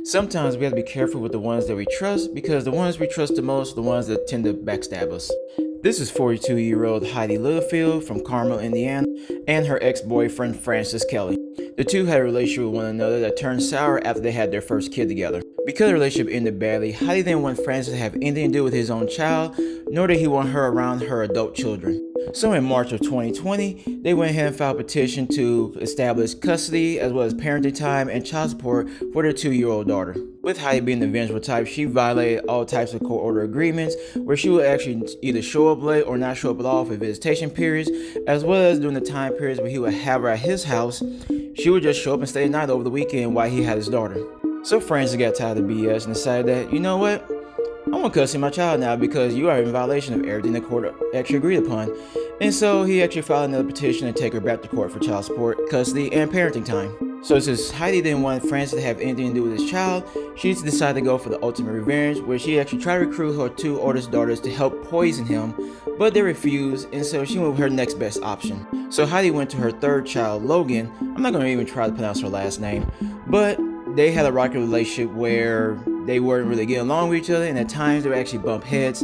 Sometimes we have to be careful with the ones that we trust because the ones we trust the most are the ones that tend to backstab us. This is 42-year-old Heidi Littlefield from Carmel, Indiana, and her ex-boyfriend Francis Kelly. The two had a relationship with one another that turned sour after they had their first kid together. Because the relationship ended badly, Heidi didn't want Francis to have anything to do with his own child, nor did he want her around her adult children. So in March of 2020, they went ahead and filed a petition to establish custody as well as parenting time and child support for their 2-year-old daughter. With Heidi being the vengeful type, she violated all types of court order agreements where she would actually either show up late or not show up at all for visitation periods, as well as during the time periods where he would have her at his house. She would just show up and stay the night over the weekend while he had his daughter. So Francis got tired of the BS and decided that, you know what? I want custody of my child now because you are in violation of everything the court actually agreed upon. And so he actually filed another petition to take her back to court for child support, custody, and parenting time. So since Heidi didn't want Francis to have anything to do with his child, she decided to go for the ultimate revenge, where she actually tried to recruit her 2 oldest daughters to help poison him, but they refused, and so she went with her next best option. So Heidi went to her 3rd child, Logan. I'm not going to even try to pronounce her last name, but they had a rocky relationship where they weren't really getting along with each other, and at times they would actually bump heads.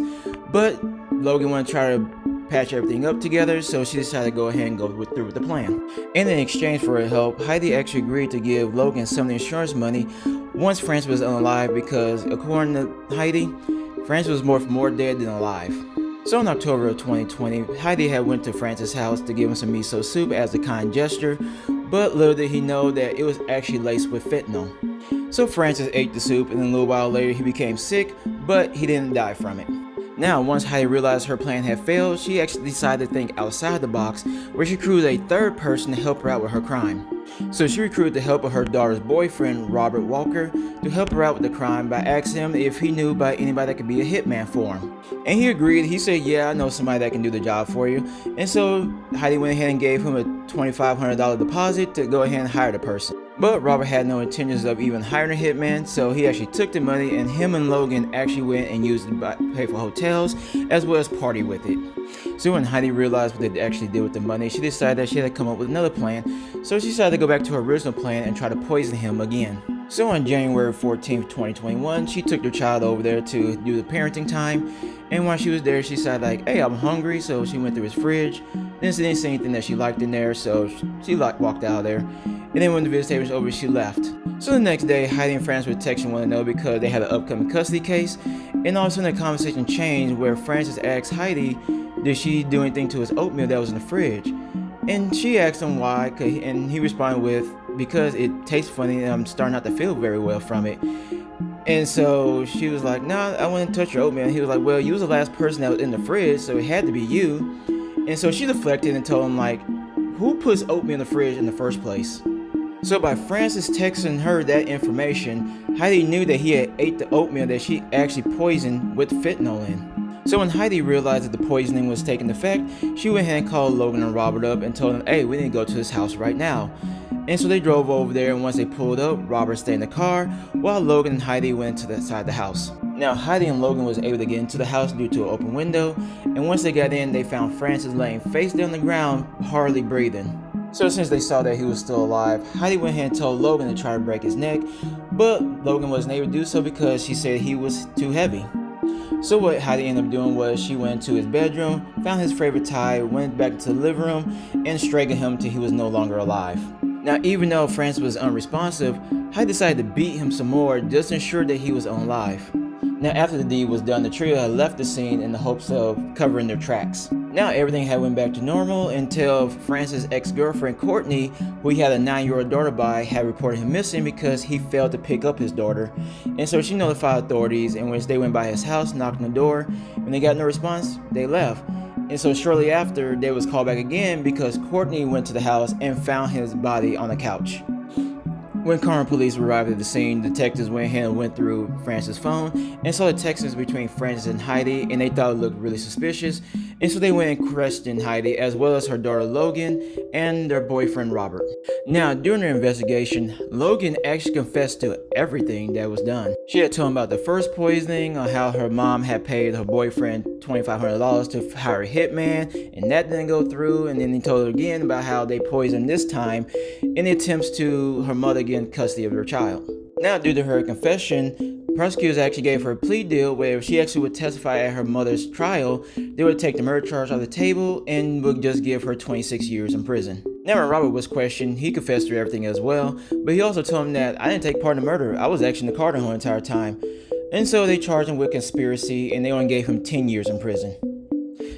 But Logan wanted to try to patch everything up together, so she decided to go ahead and go through with the plan. And in exchange for her help, Heidi actually agreed to give Logan some of the insurance money once Francis was unalive, because according to Heidi, Francis was more dead than alive. So in October of 2020, Heidi had went to Francis' house to give him some miso soup as a kind gesture, but little did he know that it was actually laced with fentanyl. So Francis ate the soup, and then a little while later he became sick, but he didn't die from it. Now, once Heidi realized her plan had failed, she actually decided to think outside the box, where she recruited a 3rd person to help her out with her crime. So she recruited the help of her daughter's boyfriend, Robert Walker, to help her out with the crime by asking him if he knew about anybody that could be a hitman for him. And he agreed. He said, yeah, I know somebody that can do the job for you. And so Heidi went ahead and gave him a $2,500 deposit to go ahead and hire the person. But Robert had no intentions of even hiring a hitman, so he actually took the money, and him and Logan actually went and used it to pay for hotels as well as party with it. So when Heidi realized what they actually did with the money, she decided that she had to come up with another plan. So she decided to go back to her original plan and try to poison him again. So on January 14th, 2021, she took her child over there to do the parenting time. And while she was there, she decided like, hey, I'm hungry. So she went through his fridge. Then she didn't see anything that she liked in there, so she walked out of there. And then when the visitation was over, she left. So the next day, Heidi and Francis were texting one another because they had an upcoming custody case. And all of a sudden the conversation changed, where Francis asked Heidi, did she do anything to his oatmeal that was in the fridge? And she asked him why, and he responded with, because it tastes funny and I'm starting not to feel very well from it. And so she was like, nah, I wouldn't touch your oatmeal. And he was like, well, you was the last person that was in the fridge, so it had to be you. And so she deflected and told him, like, who puts oatmeal in the fridge in the first place? So by Francis texting her that information, Heidi knew that he had ate the oatmeal that she actually poisoned with fentanyl in. So when Heidi realized that the poisoning was taking effect, she went ahead and called Logan and Robert up and told them, hey, we need to go to his house right now. And so they drove over there, and once they pulled up, Robert stayed in the car while Logan and Heidi went to the side of the house. Now Heidi and Logan was able to get into the house due to an open window, and once they got in, they found Francis laying face down on the ground, hardly breathing. So since they saw that he was still alive, Heidi went ahead and told Logan to try to break his neck, but Logan wasn't able to do so because she said he was too heavy. So what Heidi ended up doing was she went to his bedroom, found his favorite tie, went back to the living room, and strangled him till he was no longer alive. Now, even though Francis was unresponsive, Heidi decided to beat him some more just to ensure that he was unalive. Now, after the deed was done, the trio had left the scene in the hopes of covering their tracks. Now, everything had went back to normal until Francis' ex-girlfriend, Courtney, who he had a 9-year-old daughter by, had reported him missing because he failed to pick up his daughter. And so she notified authorities, in which they went by his house, knocked on the door. When they got no response, they left. And so shortly after, they was called back again because Courtney went to the house and found his body on the couch. When Carmel police arrived at the scene, detectives went ahead and went through Francis' phone and saw the texts between Francis and Heidi, and they thought it looked really suspicious. And so they went and questioned Heidi, as well as her daughter Logan and their boyfriend Robert. Now, during their investigation, Logan actually confessed to everything that was done. She had told him about the first poisoning, on how her mom had paid her boyfriend $2,500 to hire a hitman, and that didn't go through. And then he told her again about how they poisoned this time in the attempts to her mother getting custody of her child. Now, due to her confession, prosecutors actually gave her a plea deal where if she actually would testify at her mother's trial, they would take the murder charge off the table and would just give her 26 years in prison. Now, when Robert was questioned, he confessed to everything as well, but he also told him that I didn't take part in the murder. I was actually in the car the whole entire time. And so they charged him with conspiracy and they only gave him 10 years in prison.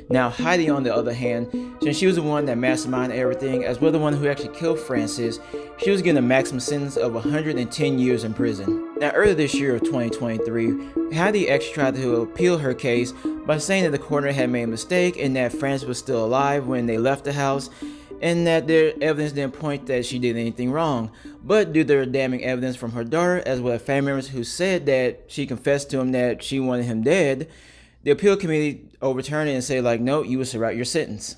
Now, Heidi, on the other hand, since she was the one that masterminded everything, as well as the one who actually killed Francis, she was given a maximum sentence of 110 years in prison. Now, earlier this year of 2023, Heidi actually tried to appeal her case by saying that the coroner had made a mistake and that Francis was still alive when they left the house, and that their evidence didn't point that she did anything wrong. But due to the damning evidence from her daughter, as well as family members who said that she confessed to him that she wanted him dead, the appeal committee overturned it and said, like, no, you will survive your sentence.